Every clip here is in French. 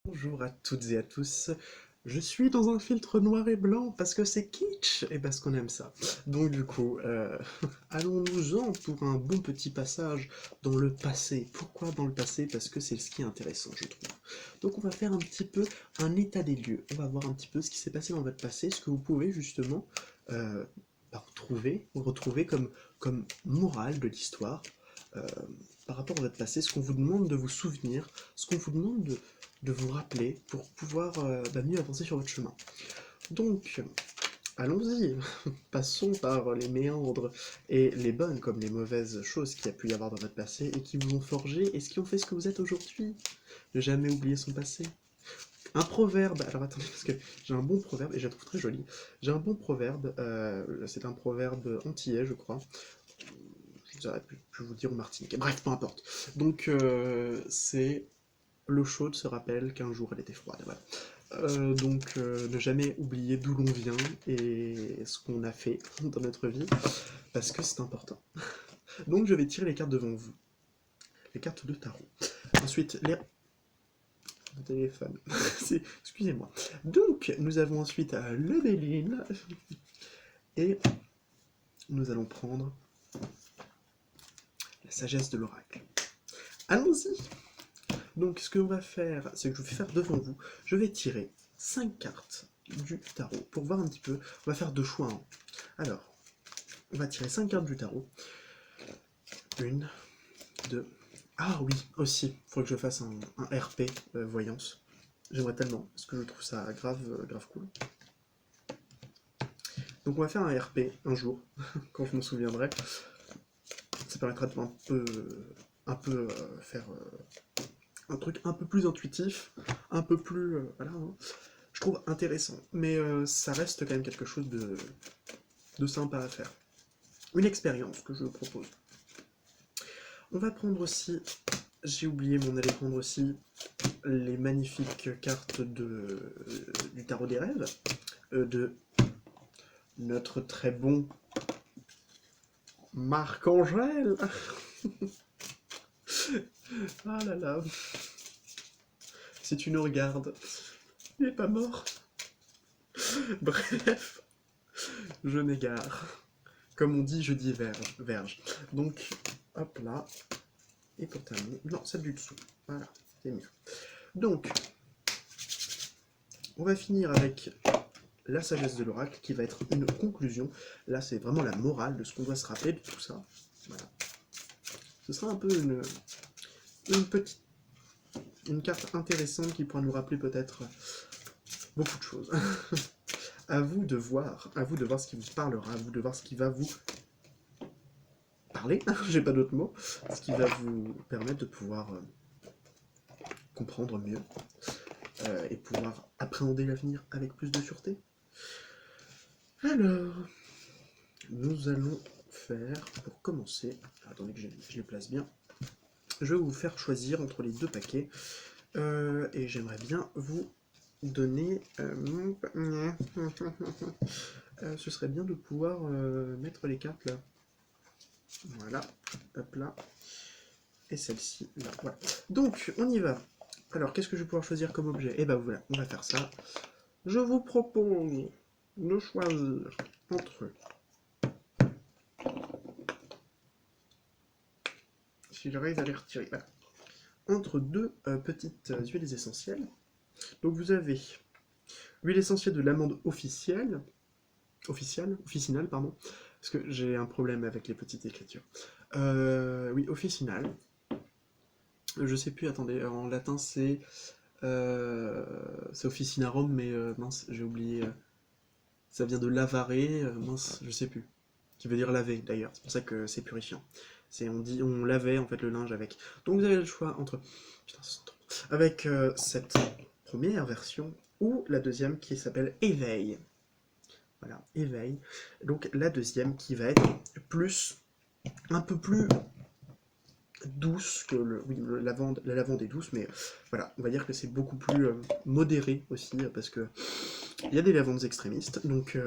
Bonjour à toutes et à tous. Je suis dans un filtre noir et blanc parce que c'est kitsch et parce qu'on aime ça. Donc du coup, allons-nous-en pour un bon petit passage dans le passé. Pourquoi dans le passé? Parce que c'est ce qui est intéressant, je trouve. Donc on va faire un petit peu un état des lieux. On va voir un petit peu ce qui s'est passé dans votre passé, ce que vous pouvez justement euh, retrouver comme morale de l'histoire euh, par rapport à votre passé, ce qu'on vous demande de vous souvenir, ce qu'on vous demande de vous rappeler pour pouvoir mieux avancer sur votre chemin. Donc, allons-y, passons par les méandres et les bonnes comme les mauvaises choses qu'il y a pu y avoir dans votre passé et qui vous ont forgé et ce qui ont fait ce que vous êtes aujourd'hui. Ne jamais oublier son passé. Un proverbe, alors attendez, parce que j'ai un bon proverbe et je la trouve très jolie. J'ai un bon proverbe, c'est un proverbe antillais, je crois. Je ne plus vous dire au martiniquais. Bref, peu importe. Donc, c'est l'eau chaude se rappelle qu'un jour elle était froide. Voilà. Ne jamais oublier d'où l'on vient et ce qu'on a fait dans notre vie, parce que c'est important. Donc je vais tirer les cartes devant vous, les cartes de tarot. Ensuite, les... Le téléphone. Excusez-moi. Donc, nous avons ensuite le Béline, et nous allons prendre la sagesse de l'oracle. Allons-y. Donc, ce que l'on va faire, c'est que je vais faire devant vous, je vais tirer 5 cartes du tarot pour voir un petit peu. On va faire deux choix. Hein. Alors, on va tirer 5 cartes du tarot. Une, deux. Ah oui, aussi, il faudrait que je fasse un RP voyance. J'aimerais tellement, parce que je trouve ça grave cool. Donc on va faire un RP un jour, quand je m'en souviendrai. Ça permettra de faire un truc un peu plus intuitif, un peu plus, voilà, hein. Je trouve intéressant, mais ça reste quand même quelque chose de sympa à faire. Une expérience que je propose. On va prendre aussi, j'ai oublié, mais on allait prendre aussi les magnifiques cartes du tarot des rêves, de notre très bon Marc-Angèle. Ah là là, si tu nous regardes, il n'est pas mort. Bref, je m'égare. Comme on dit, je dis verge. Donc, hop là, et pour terminer, non, celle du dessous, voilà, c'est mieux. Donc, on va finir avec la sagesse de l'oracle, qui va être une conclusion. Là, c'est vraiment la morale de ce qu'on doit se rappeler de tout ça. Voilà. Ce sera un peu une carte intéressante qui pourra nous rappeler peut-être beaucoup de choses. À vous de voir ce qui vous parlera, à vous de voir ce qui va vous parler, j'ai pas d'autres mots, ce qui va vous permettre de pouvoir comprendre mieux et pouvoir appréhender l'avenir avec plus de sûreté. Alors, nous allons faire, pour commencer, attendez que je les place bien, je vais vous faire choisir entre les deux paquets et j'aimerais bien vous donner ce serait bien de pouvoir mettre les cartes là. Voilà, hop là. Et celle-ci là, voilà. Donc, on y va. Alors, qu'est-ce que je vais pouvoir choisir comme objet? Eh ben voilà, on va faire ça. Je vous propose de choisir entre... Si j'arrive à les retirer, voilà. Entre deux petites huiles essentielles. Donc vous avez l'huile essentielle de l'amande officinale, pardon, parce que j'ai un problème avec les petites écritures. Oui, officinale. Je sais plus, attendez, en latin c'est officinarum, mais mince, j'ai oublié. Ça vient de lavare, mince, je sais plus. Qui veut dire laver d'ailleurs, c'est pour ça que c'est purifiant. On lavait en fait le linge avec. Donc vous avez le choix entre. Putain, ça sent trop. Avec cette première version ou la deuxième qui s'appelle Éveil. Voilà, Éveil. Donc la deuxième qui va être un peu plus douce que oui, la lavande est douce, mais voilà, on va dire que c'est beaucoup plus modéré aussi, parce que il y a des lavandes extrémistes, donc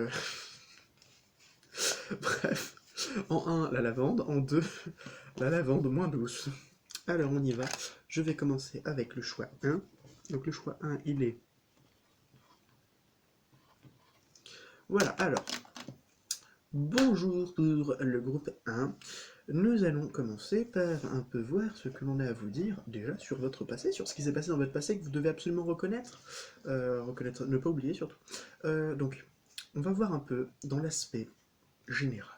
bref. En un, la lavande, en 2, la lavande moins douce. Alors on y va, je vais commencer avec le choix 1. Donc le choix 1, il est... Voilà, alors, bonjour pour le groupe 1. Nous allons commencer par un peu voir ce que l'on a à vous dire déjà sur votre passé, sur ce qui s'est passé dans votre passé que vous devez absolument reconnaître, ne pas oublier surtout. Donc, on va voir un peu dans l'aspect général.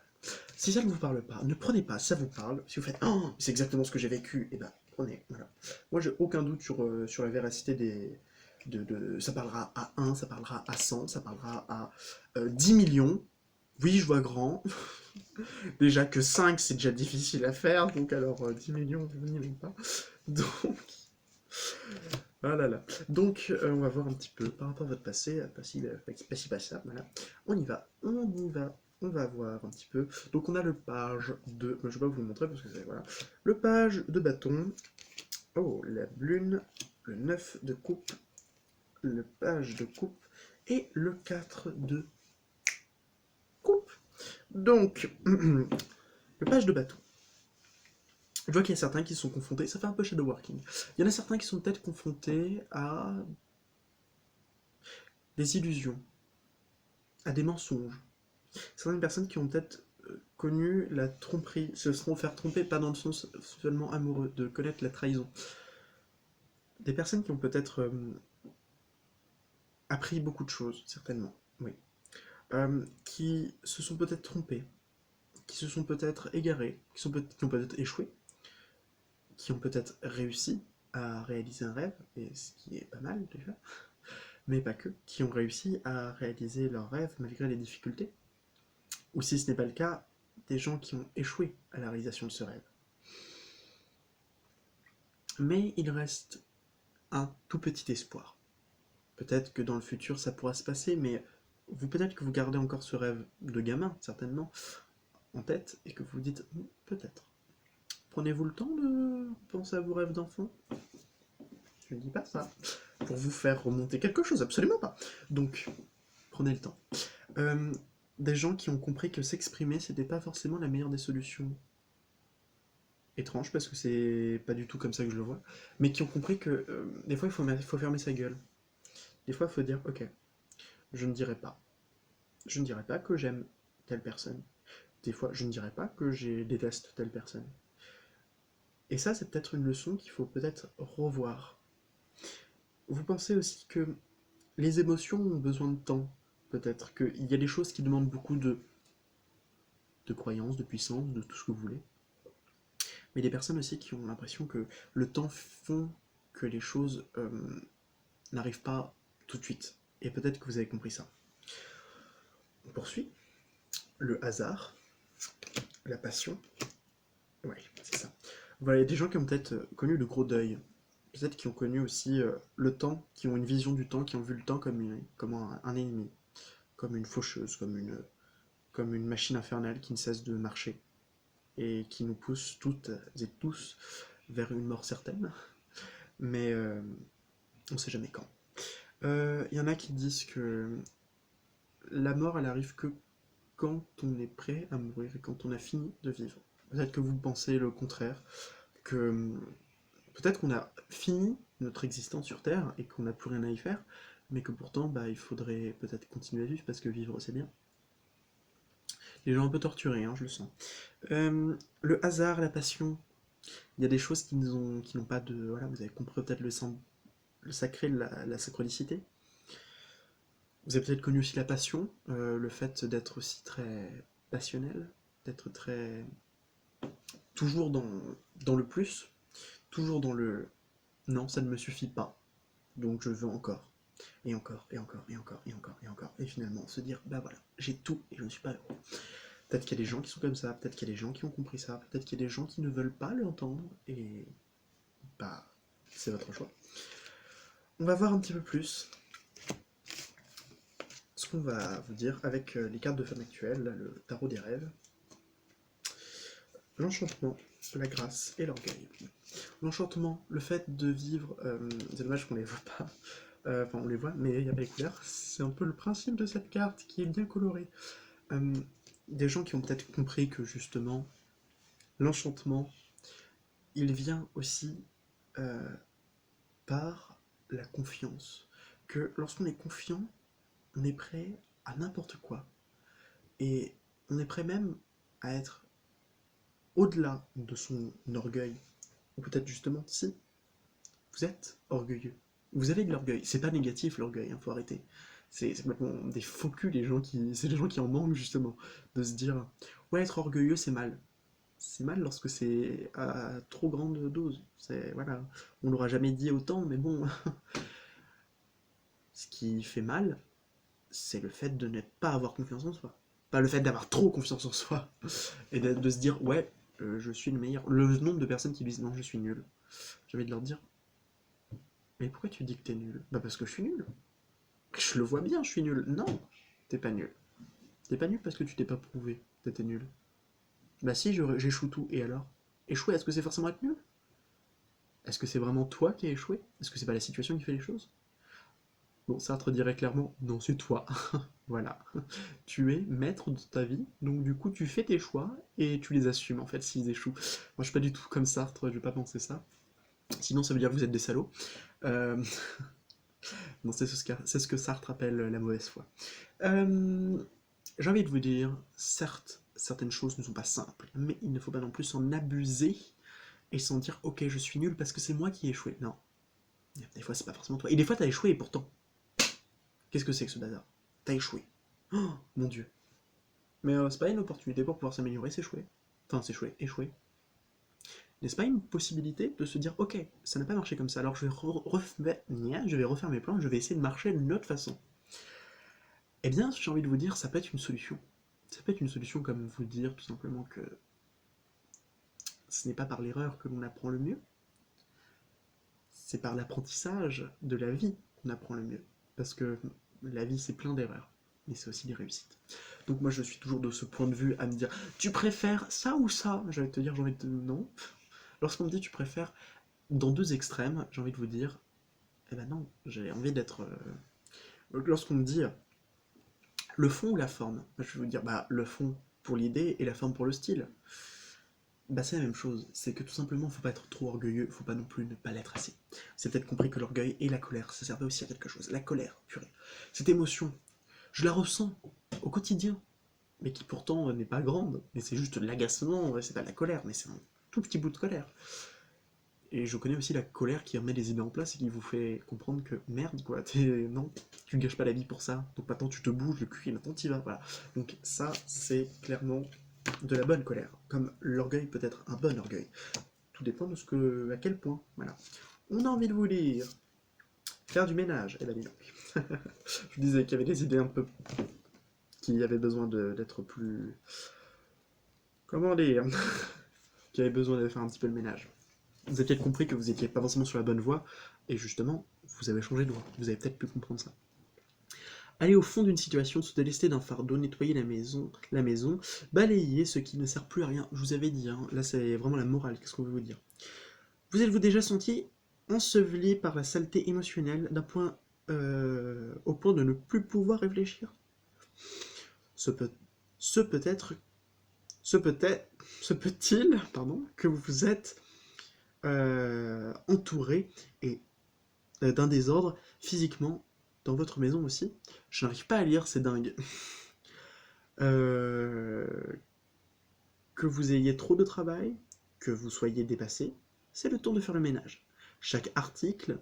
Si ça ne vous parle pas, ne prenez pas, ça vous parle. Si vous faites «Oh, c'est exactement ce que j'ai vécu», et ben prenez, voilà. Moi j'ai aucun doute sur la véracité des... ça parlera à 1, ça parlera à 100, ça parlera à 10 millions. Oui, je vois grand. Déjà que 5, c'est déjà difficile à faire, donc alors 10 millions, je n'y même pas. Donc, ah là là. Donc, on va voir un petit peu par rapport à votre passé, passé, voilà. On y va, on y va. On va voir un petit peu. Donc, on a le page de... Je vais pas vous le montrer parce que c'est... Voilà. Le page de bâton. Oh, la lune. Le 9 de coupe. Le page de coupe. Et le 4 de coupe. Donc, le page de bâton. Je vois qu'il y a certains qui sont confrontés, ça fait un peu shadow working. Il y en a certains qui sont peut-être confrontés à des illusions, à des mensonges. Certaines personnes qui ont peut-être connu la tromperie, se seront faire tromper, pas dans le sens seulement amoureux, de connaître la trahison. Des personnes qui ont peut-être appris beaucoup de choses, certainement, oui. Qui se sont peut-être trompés, qui se sont peut-être égarés, qui ont peut-être échoué, qui ont peut-être réussi à réaliser un rêve, et ce qui est pas mal déjà, mais pas que, qui ont réussi à réaliser leurs rêves malgré les difficultés. Ou si ce n'est pas le cas, des gens qui ont échoué à la réalisation de ce rêve. Mais il reste un tout petit espoir. Peut-être que dans le futur ça pourra se passer, mais peut-être que vous gardez encore ce rêve de gamin, certainement, en tête, et que vous vous dites peut-être. Prenez-vous le temps de penser à vos rêves d'enfant? Je ne dis pas ça. Pour vous faire remonter quelque chose, absolument pas. Donc, prenez le temps. Des gens qui ont compris que s'exprimer, c'était pas forcément la meilleure des solutions. Étrange, parce que c'est pas du tout comme ça que je le vois. Mais qui ont compris que des fois, il faut fermer sa gueule. Des fois, il faut dire, ok, je ne dirai pas. Je ne dirai pas que j'aime telle personne. Des fois, je ne dirai pas que je déteste telle personne. Et ça, c'est peut-être une leçon qu'il faut peut-être revoir. Vous pensez aussi que les émotions ont besoin de temps. Peut-être qu'il y a des choses qui demandent beaucoup de croyance, de puissance, de tout ce que vous voulez. Mais des personnes aussi qui ont l'impression que le temps font que les choses n'arrivent pas tout de suite. Et peut-être que vous avez compris ça. On poursuit. Le hasard, la passion. Ouais, c'est ça. Voilà, il y a des gens qui ont peut-être connu le gros deuil. Peut-être qui ont connu aussi le temps, qui ont une vision du temps, qui ont vu le temps comme un ennemi, comme une faucheuse, comme une machine infernale qui ne cesse de marcher et qui nous pousse toutes et tous vers une mort certaine, mais on ne sait jamais quand. Y en a qui disent que la mort, elle arrive que quand on est prêt à mourir et quand on a fini de vivre. Peut-être que vous pensez le contraire, que peut-être qu'on a fini notre existence sur Terre et qu'on n'a plus rien à y faire, mais que pourtant, bah, il faudrait peut-être continuer à vivre parce que vivre, c'est bien. Les gens un peu torturés, hein, je le sens. Le hasard, la passion, il y a des choses qui n'ont pas de... Voilà, vous avez compris peut-être le sacré, la sacralicité. Vous avez peut-être connu aussi la passion, le fait d'être aussi très passionnel, d'être très... toujours dans le plus, toujours dans le... Non, ça ne me suffit pas, donc je veux encore. Et encore, et encore, et encore, et encore, et encore. Et finalement, se dire, bah voilà, j'ai tout et je ne suis pas heureux. Peut-être qu'il y a des gens qui sont comme ça, peut-être qu'il y a des gens qui ont compris ça, peut-être qu'il y a des gens qui ne veulent pas l'entendre, et bah, c'est votre choix. On va voir un petit peu plus ce qu'on va vous dire avec les cartes de femme actuelles, le tarot des rêves, l'enchantement, la grâce et l'orgueil. L'enchantement, le fait de vivre, c'est dommage qu'on les voit pas, enfin on les voit, mais il n'y a pas les couleurs, c'est un peu le principe de cette carte qui est bien colorée. Des gens qui ont peut-être compris que justement, l'enchantement, il vient aussi par la confiance. Que lorsqu'on est confiant, on est prêt à n'importe quoi. Et on est prêt même à être au-delà de son orgueil. Ou peut-être justement, si, vous êtes orgueilleux. Vous avez de l'orgueil. C'est pas négatif l'orgueil, hein, faut arrêter. C'est complètement des faux culs, c'est les gens qui en manquent justement. De se dire, ouais, être orgueilleux c'est mal. C'est mal lorsque c'est à trop grande dose. C'est, voilà, on l'aura jamais dit autant, mais bon, ce qui fait mal, c'est le fait de ne pas avoir confiance en soi. Pas le fait d'avoir trop confiance en soi. Et de se dire, ouais, je suis le meilleur. Le nombre de personnes qui disent, non, je suis nul. J'ai envie de leur dire, mais pourquoi tu dis que t'es nul? Bah parce que je suis nul. Je le vois bien, je suis nul. Non, t'es pas nul. T'es pas nul parce que tu t'es pas prouvé que t'étais nul. Bah si, j'échoue tout, et alors? Échouer, est-ce que c'est forcément être nul? Est-ce que c'est vraiment toi qui as échoué? Est-ce que c'est pas la situation qui fait les choses? Bon, Sartre dirait clairement, non, c'est toi. Voilà. Tu es maître de ta vie, donc du coup tu fais tes choix et tu les assumes en fait s'ils échouent. Moi je suis pas du tout comme Sartre, je vais pas penser ça. Sinon ça veut dire que vous êtes des salauds. Euh, Non, c'est ce que Sartre appelle la mauvaise foi. Euh, J'ai envie de vous dire, certes, certaines choses ne sont pas simples, mais il ne faut pas non plus s'en abuser et s'en dire ok je suis nul parce que c'est moi qui ai échoué. Non, des fois c'est pas forcément toi. Et des fois t'as échoué et pourtant, qu'est-ce que c'est que ce bazar? T'as échoué. Oh mon dieu. Mais c'est pas une opportunité pour pouvoir s'améliorer, s'échouer. Enfin s'échouer, échouer. N'est-ce pas une possibilité de se dire ok, ça n'a pas marché comme ça, alors je vais refaire mes plans, je vais essayer de marcher d'une autre façon. Eh bien, j'ai envie de vous dire, ça peut être une solution. Ça peut être une solution comme vous dire tout simplement que ce n'est pas par l'erreur que l'on apprend le mieux, c'est par l'apprentissage de la vie qu'on apprend le mieux. Parce que la vie, c'est plein d'erreurs, mais c'est aussi des réussites. Donc moi, je suis toujours de ce point de vue à me dire, tu préfères ça ou ça? J'ai envie de te dire, j'ai envie de... Non. Lorsqu'on me dit, tu préfères dans deux extrêmes, j'ai envie de vous dire, eh ben non, j'ai envie d'être... Lorsqu'on me dit, le fond ou la forme? Je vais vous dire, bah, le fond pour l'idée et la forme pour le style. Bah c'est la même chose, c'est que tout simplement faut pas être trop orgueilleux, faut pas non plus ne pas l'être assez. C'est peut-être compris que l'orgueil et la colère, ça servait aussi à quelque chose. La colère, purée. Cette émotion, je la ressens au quotidien, mais qui pourtant n'est pas grande, mais c'est juste l'agacement, c'est pas de la colère, mais c'est un tout petit bout de colère. Et je connais aussi la colère qui remet les idées en place et qui vous fait comprendre que merde quoi, non, tu gâches pas la vie pour ça, donc maintenant tu te bouges le cul et maintenant t'y vas, voilà. Donc ça c'est clairement de la bonne colère, comme l'orgueil peut être un bon orgueil. Tout dépend de ce que, à quel point, voilà. On a envie de vous dire, faire du ménage, eh ben dis donc. Je vous disais qu'il y avait des idées un peu, qui avaient besoin d'être plus, comment dire, qui avaient besoin de faire un petit peu le ménage. Vous avez peut-être compris que vous n'étiez pas forcément sur la bonne voie, et justement, vous avez changé de voie. Vous avez peut-être pu comprendre ça. Aller au fond d'une situation, se délester d'un fardeau, nettoyer la maison, balayer ce qui ne sert plus à rien. Je vous avais dit, hein, là c'est vraiment la morale, qu'est-ce qu'on veut vous dire? Vous êtes-vous déjà senti enseveli par la saleté émotionnelle d'un point au point de ne plus pouvoir réfléchir? Ce peut, ce peut-être, ce peut-être, se peut-il, pardon, que vous vous êtes entouré et d'un désordre physiquement dans votre maison aussi. Je n'arrive pas à lire, c'est dingue. Euh, que vous ayez trop de travail, que vous soyez dépassé, c'est le temps de faire le ménage. Chaque article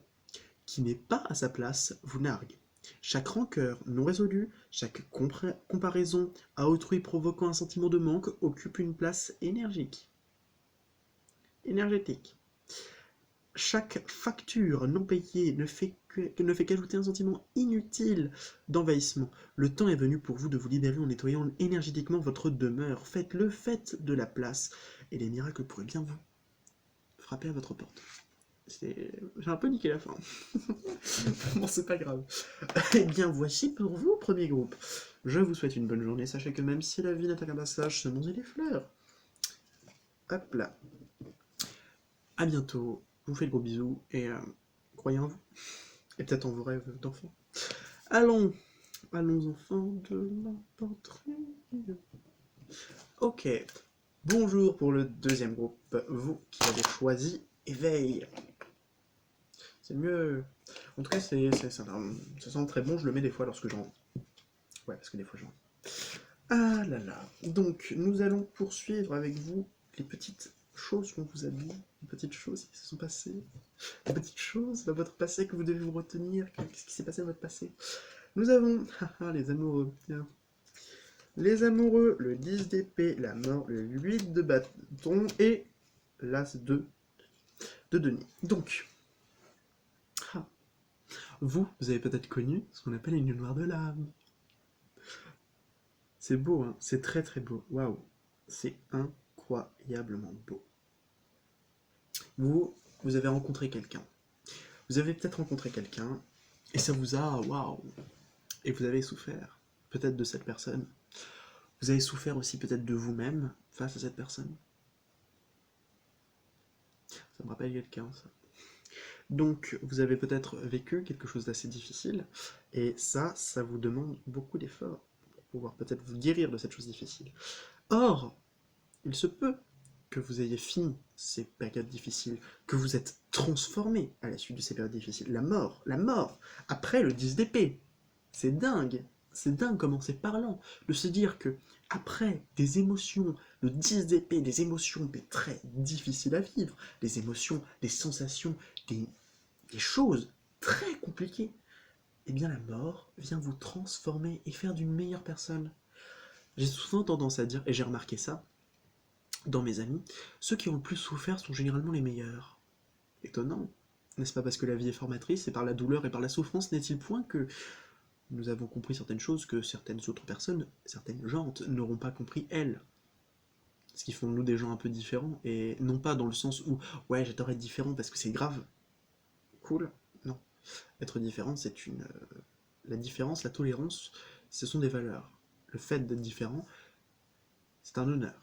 qui n'est pas à sa place vous nargue. Chaque rancœur non résolue, chaque comparaison à autrui provoquant un sentiment de manque occupe une place énergétique. Chaque facture non payée ne fait qu'ajouter un sentiment inutile d'envahissement. Le temps est venu pour vous de vous libérer en nettoyant énergétiquement votre demeure. Faites-le, faites de la place, et les miracles pourraient bien vous frapper à votre porte. J'ai un peu niqué la fin. Bon, c'est pas grave. Eh bien, voici pour vous, premier groupe. Je vous souhaite une bonne journée. Sachez que même si la vie n'est qu'un passage, ce monde est des fleurs. Hop là. À bientôt. Je vous fais de gros bisous et croyez en vous. Et peut-être en vos rêves d'enfants. Allons, allons enfants de l'infanterie. Ok. Bonjour pour le deuxième groupe. Vous qui avez choisi éveil. C'est mieux. En tout cas, ça sent très bon, je le mets des fois lorsque j'en... Ouais, parce que des fois j'en... Ah là là. Donc, nous allons poursuivre avec vous les petites choses qu'on vous a dit, les petites choses qui se sont passées, les petites choses dans votre passé que vous devez vous retenir, qu'est-ce qui s'est passé dans votre passé. Nous avons, les amoureux, bien. Les amoureux, le 10 d'épée, la mort, le 8 de bâton et l'as de denier. Donc, ah, vous avez peut-être connu ce qu'on appelle une noire de l'âme. C'est beau, hein, c'est très très beau. Waouh, c'est incroyablement beau. Vous avez rencontré quelqu'un. Vous avez peut-être rencontré quelqu'un et ça vous a, waouh, et vous avez souffert peut-être de cette personne. Vous avez souffert aussi peut-être de vous-même face à cette personne. Ça me rappelle quelqu'un, ça. Donc, vous avez peut-être vécu quelque chose d'assez difficile, et ça vous demande beaucoup d'efforts pour pouvoir peut-être vous guérir de cette chose difficile. Or, il se peut que vous ayez fini ces périodes difficiles, que vous êtes transformé à la suite de ces périodes difficiles. La mort, après le 10 d'épée. C'est dingue comment c'est parlant de se dire que après des émotions, le 10 d'épée, des émotions mais très difficiles à vivre, des émotions, des sensations, des, des choses très compliquées, eh bien la mort vient vous transformer et faire d'une meilleure personne. J'ai souvent tendance à dire, et j'ai remarqué ça, dans mes amis, ceux qui ont le plus souffert sont généralement les meilleurs. Étonnant, n'est-ce pas parce que la vie est formatrice et par la douleur et par la souffrance n'est-il point que nous avons compris certaines choses que certaines autres personnes, certaines gens n'auront pas compris elles. Ce qui font de nous des gens un peu différents et non pas dans le sens où ouais j'adore être différent parce que c'est grave, cool, non. Être différent c'est une... La différence, la tolérance, ce sont des valeurs. Le fait d'être différent, c'est un honneur.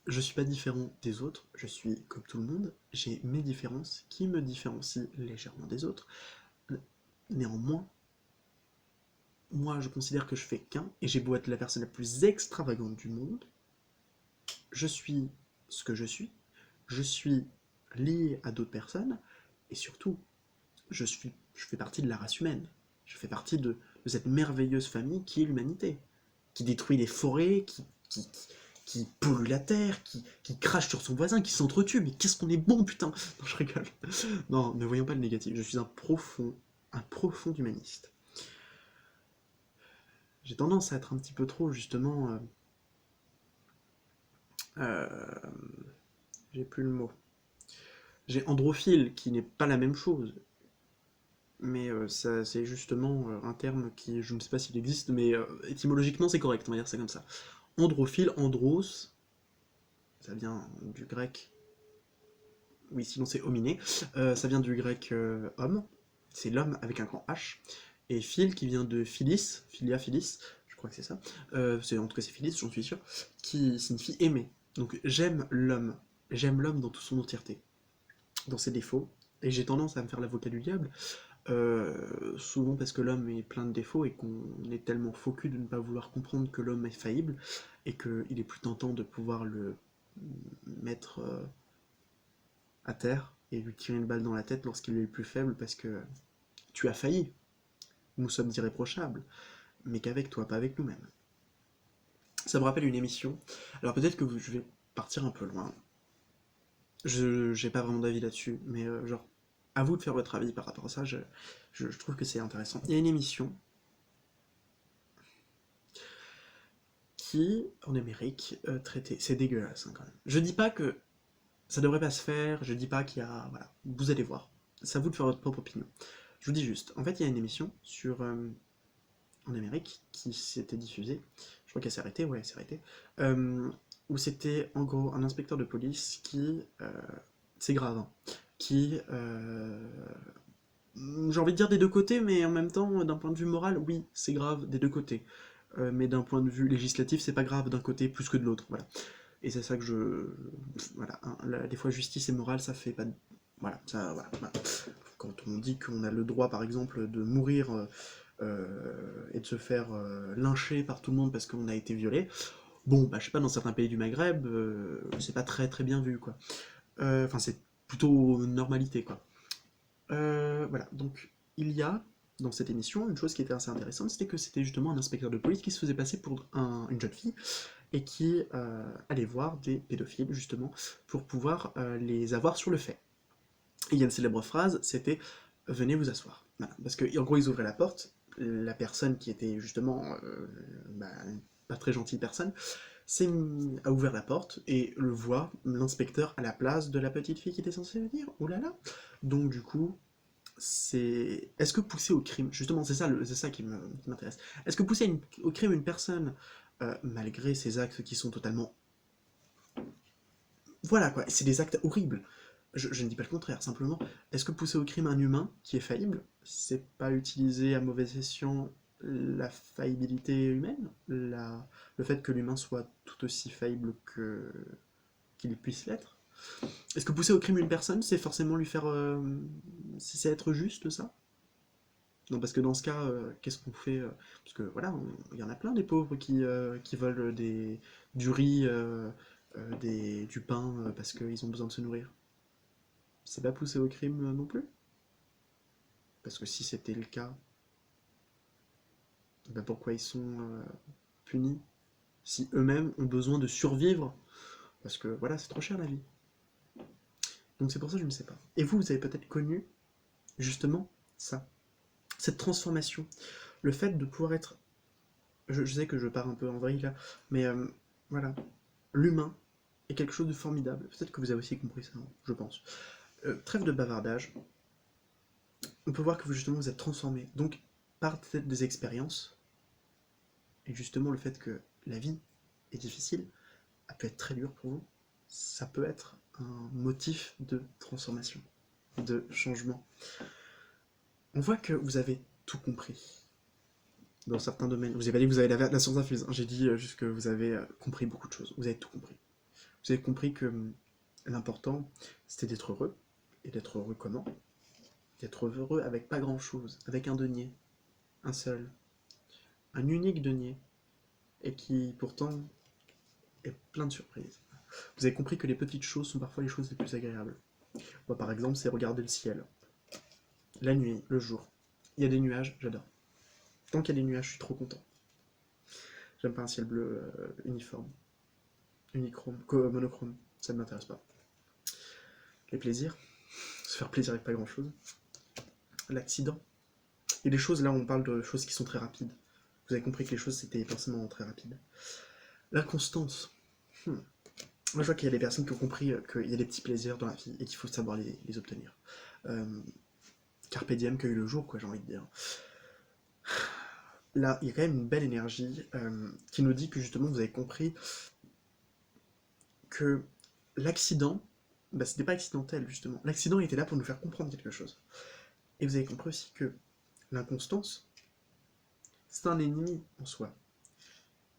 Je suis pas différent des autres, je suis comme tout le monde, j'ai mes différences qui me différencient légèrement des autres. Néanmoins, moi je considère que je fais qu'un, et j'ai beau être la personne la plus extravagante du monde, je suis ce que je suis lié à d'autres personnes, et surtout, je fais partie de la race humaine. Je fais partie de cette merveilleuse famille qui est l'humanité, qui détruit les forêts, qui pollue la terre, qui crache sur son voisin, qui s'entretue. Mais qu'est-ce qu'on est bon, putain! Non, je rigole. Non, ne voyons pas le négatif. Je suis un profond humaniste. J'ai tendance à être un petit peu trop, justement... j'ai plus le mot. J'ai androphile, qui n'est pas la même chose. Mais ça, c'est justement un terme qui, je ne sais pas s'il existe, mais étymologiquement c'est correct, on va dire ça comme ça. Androphile, andros, ça vient du grec, oui sinon c'est hominé, ça vient du grec homme, c'est l'homme avec un grand H, et phil qui vient de philis, philia philis, je crois que c'est ça, en tout cas c'est philis, j'en suis sûr, qui signifie aimer. Donc j'aime l'homme dans toute son entièreté, dans ses défauts, et j'ai tendance à me faire l'avocat du diable, souvent parce que l'homme est plein de défauts et qu'on est tellement faux cul de ne pas vouloir comprendre que l'homme est faillible et qu'il est plus tentant de pouvoir le mettre à terre et lui tirer une balle dans la tête lorsqu'il est le plus faible parce que tu as failli. Nous sommes irréprochables, mais qu'avec toi, pas avec nous-mêmes. Ça me rappelle une émission. Alors peut-être que je vais partir un peu loin. Je j'ai pas vraiment d'avis là-dessus, mais genre, à vous de faire votre avis par rapport à ça, je trouve que c'est intéressant. Il y a une émission qui, en Amérique, traitait... C'est dégueulasse, hein, quand même. Je dis pas que ça devrait pas se faire, je dis pas qu'il y a... Voilà, vous allez voir. C'est à vous de faire votre propre opinion. Je vous dis juste, en fait, il y a une émission sur... en Amérique, qui s'était diffusée, je crois qu'elle s'est arrêtée, ouais, elle s'est arrêtée, où c'était, en gros, un inspecteur de police qui... c'est grave, hein, qui... j'ai envie de dire des deux côtés, mais en même temps, d'un point de vue moral, oui, c'est grave des deux côtés. Mais d'un point de vue législatif, c'est pas grave d'un côté plus que de l'autre, voilà. Et c'est ça que voilà, hein, des fois justice et morale, ça fait pas... Voilà, ça, voilà. Quand on dit qu'on a le droit, par exemple, de mourir et de se faire lyncher par tout le monde parce qu'on a été violé, bon, bah je sais pas, dans certains pays du Maghreb, c'est pas très très bien vu, quoi. Enfin, c'est plutôt normalité, quoi. Voilà, donc il y a dans cette émission une chose qui était assez intéressante, c'était que c'était justement un inspecteur de police qui se faisait passer pour une jeune fille et qui allait voir des pédophiles justement pour pouvoir les avoir sur le fait. Et il y a une célèbre phrase, c'était venez vous asseoir. Voilà. Parce que en gros ils ouvraient la porte, la personne qui était justement pas très gentille personne, a ouvert la porte et le voit l'inspecteur à la place de la petite fille qui était censée venir. Oh là là. Donc du coup, c'est est-ce que pousser au crime, justement c'est ça qui m'intéresse. Est-ce que pousser au crime une personne malgré ses actes qui sont totalement voilà quoi, c'est des actes horribles. Je ne dis pas le contraire, simplement, est-ce que pousser au crime un humain qui est faillible, c'est pas utiliser à mauvais escient la faillibilité humaine, le fait que l'humain soit tout aussi faillible qu'il puisse l'être? Est-ce que pousser au crime une personne, c'est forcément lui faire... c'est être juste, ça? Non, parce que dans ce cas, qu'est-ce qu'on fait parce que voilà, il y en a plein des pauvres qui volent du riz, du pain, parce qu'ils ont besoin de se nourrir. C'est pas poussé au crime non plus? Parce que si c'était le cas, ben pourquoi ils sont punis? Si eux-mêmes ont besoin de survivre, parce que voilà, c'est trop cher la vie. Donc c'est pour ça que je ne sais pas. Et vous avez peut-être connu justement ça, cette transformation, le fait de pouvoir être... Je sais que je pars un peu en vrille là, mais voilà, l'humain est quelque chose de formidable. Peut-être que vous avez aussi compris ça, hein, je pense. Trêve de bavardage, on peut voir que vous, justement vous êtes transformé. Donc, par peut-être des expériences, et justement le fait que la vie est difficile, a pu être très dur pour vous, ça peut être un motif de transformation, de changement. On voit que vous avez tout compris dans certains domaines. Vous avez pas dit que vous avez la science infuse, hein. J'ai dit juste que vous avez compris beaucoup de choses. Vous avez tout compris. Vous avez compris que l'important, c'était d'être heureux. Et d'être heureux comment? D'être heureux avec pas grand-chose, avec un denier, un seul, un unique denier, et qui pourtant est plein de surprises. Vous avez compris que les petites choses sont parfois les choses les plus agréables. Moi, par exemple, c'est regarder le ciel. La nuit, le jour. Il y a des nuages, j'adore. Tant qu'il y a des nuages, je suis trop content. J'aime pas un ciel bleu uniforme, unichrome, monochrome. Ça ne m'intéresse pas. Les plaisirs, se faire plaisir avec pas grand chose. L'accident. Et les choses, là, on parle de choses qui sont très rapides. Vous avez compris que les choses, c'était forcément très rapide. La constance. Moi, je vois qu'il y a des personnes qui ont compris qu'il y a des petits plaisirs dans la vie et qu'il faut savoir les obtenir. Carpe diem, cueille le jour, quoi, j'ai envie de dire. Là, il y a quand même une belle énergie qui nous dit que justement, vous avez compris que l'accident, bah, c'était pas accidentel, justement. L'accident était là pour nous faire comprendre quelque chose. Et vous avez compris aussi que l'inconstance, c'est un ennemi en soi.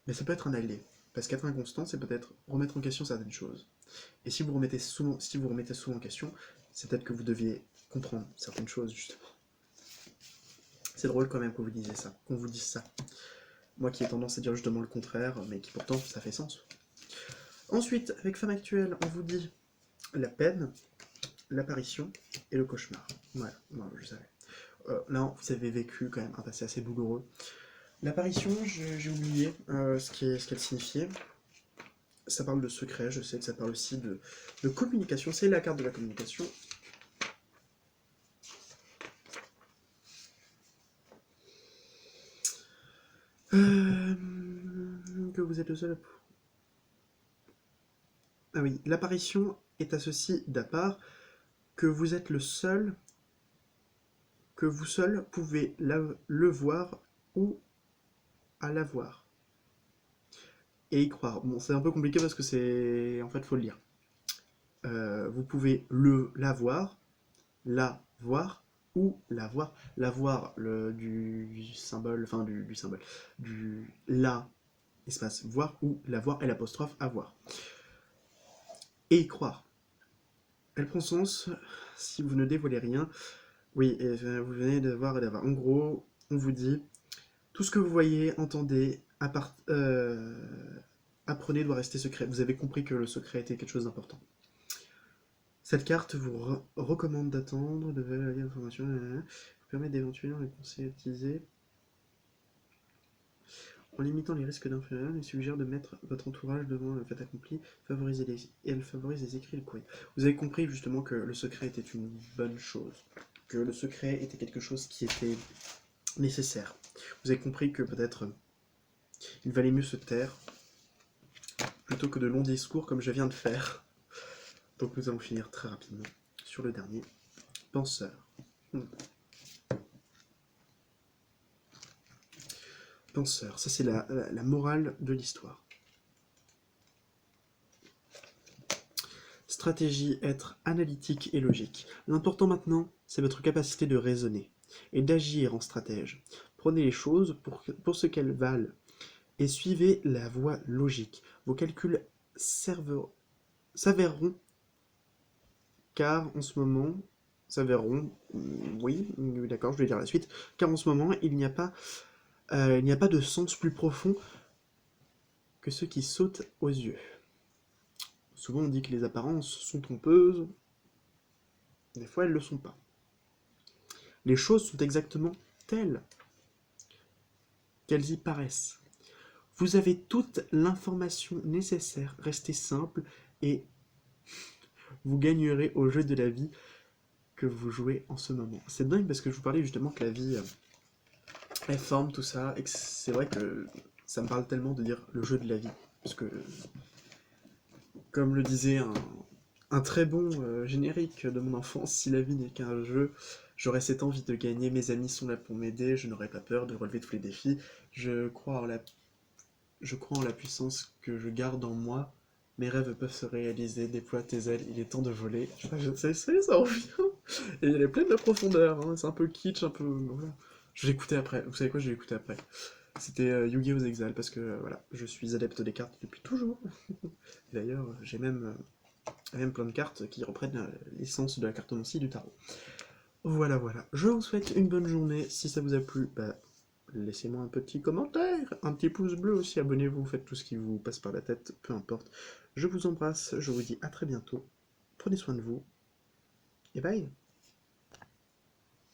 Mais ça peut être un allié. Parce qu'être inconstant, c'est peut-être remettre en question certaines choses. Et si vous remettez souvent en question, c'est peut-être que vous deviez comprendre certaines choses, justement. C'est drôle quand même qu'on vous dise ça. Moi qui ai tendance à dire justement le contraire, mais qui pourtant, ça fait sens. Ensuite, avec Femme Actuelle, on vous dit la peine, l'apparition et le cauchemar. Voilà, je savais. Là, vous avez vécu quand même un passé assez douloureux. L'apparition, j'ai oublié ce qu'elle signifiait. Ça parle de secret, je sais que ça parle aussi de communication. C'est la carte de la communication. Que vous êtes le seul à... Ah oui, l'apparition est associée d'à que vous êtes le seul, que vous seul pouvez le voir ou à la voir. Et y croire. Bon, c'est un peu compliqué parce que c'est... En fait, faut le lire. Vous pouvez la voir, ou la voir. La voir du symbole, enfin du symbole, du la, espace voir, ou la voir et l'apostrophe avoir. Et y croire. Elle prend sens si vous ne dévoilez rien. Oui, et vous venez de voir et d'avoir. En gros, on vous dit tout ce que vous voyez, entendez, apprenez doit rester secret. Vous avez compris que le secret était quelque chose d'important. Cette carte vous recommande d'attendre, de vérifier l'information, vous permet d'éventuellement les conseils utilisés. En limitant les risques d'influence, il suggère de mettre votre entourage devant le fait accompli, et elle favorise les écrits et le courrier. Vous avez compris justement que le secret était une bonne chose, que le secret était quelque chose qui était nécessaire. Vous avez compris que peut-être il valait mieux se taire plutôt que de longs discours comme je viens de faire. Donc nous allons finir très rapidement sur le dernier, penseur. Penseur, ça c'est la morale de l'histoire. Stratégie, être analytique et logique. L'important maintenant, c'est votre capacité de raisonner et d'agir en stratège. Prenez les choses pour ce qu'elles valent et suivez la voie logique. Vos calculs s'avéreront car en ce moment, oui, d'accord, je vais dire la suite, car en ce moment, il n'y a pas de sens plus profond que ceux qui sautent aux yeux. Souvent on dit que les apparences sont trompeuses, des fois elles ne le sont pas. Les choses sont exactement telles qu'elles y paraissent. Vous avez toute l'information nécessaire, restez simple et vous gagnerez au jeu de la vie que vous jouez en ce moment. C'est dingue parce que je vous parlais justement que la vie, elle forme tout ça, et que c'est vrai que ça me parle tellement de dire le jeu de la vie. Parce que, comme le disait un très bon générique de mon enfance, si la vie n'est qu'un jeu, j'aurais cette envie de gagner, mes amis sont là pour m'aider, je n'aurai pas peur de relever tous les défis, je crois en la puissance que je garde en moi, mes rêves peuvent se réaliser, déploie tes ailes, il est temps de voler. Ça revient. Et elle est pleine de profondeur, hein. C'est un peu kitsch, un peu... Voilà. Je l'ai écouté après, vous savez quoi, je l'ai écouté après. C'était Yu-Gi-Oh! Exile, parce que voilà, je suis adepte des cartes depuis toujours. D'ailleurs, j'ai même plein de cartes qui reprennent l'essence de la cartomancie du tarot. Voilà, voilà. Je vous souhaite une bonne journée. Si ça vous a plu, bah, laissez-moi un petit commentaire, un petit pouce bleu aussi, abonnez-vous, faites tout ce qui vous passe par la tête, peu importe. Je vous embrasse, je vous dis à très bientôt. Prenez soin de vous, et bye!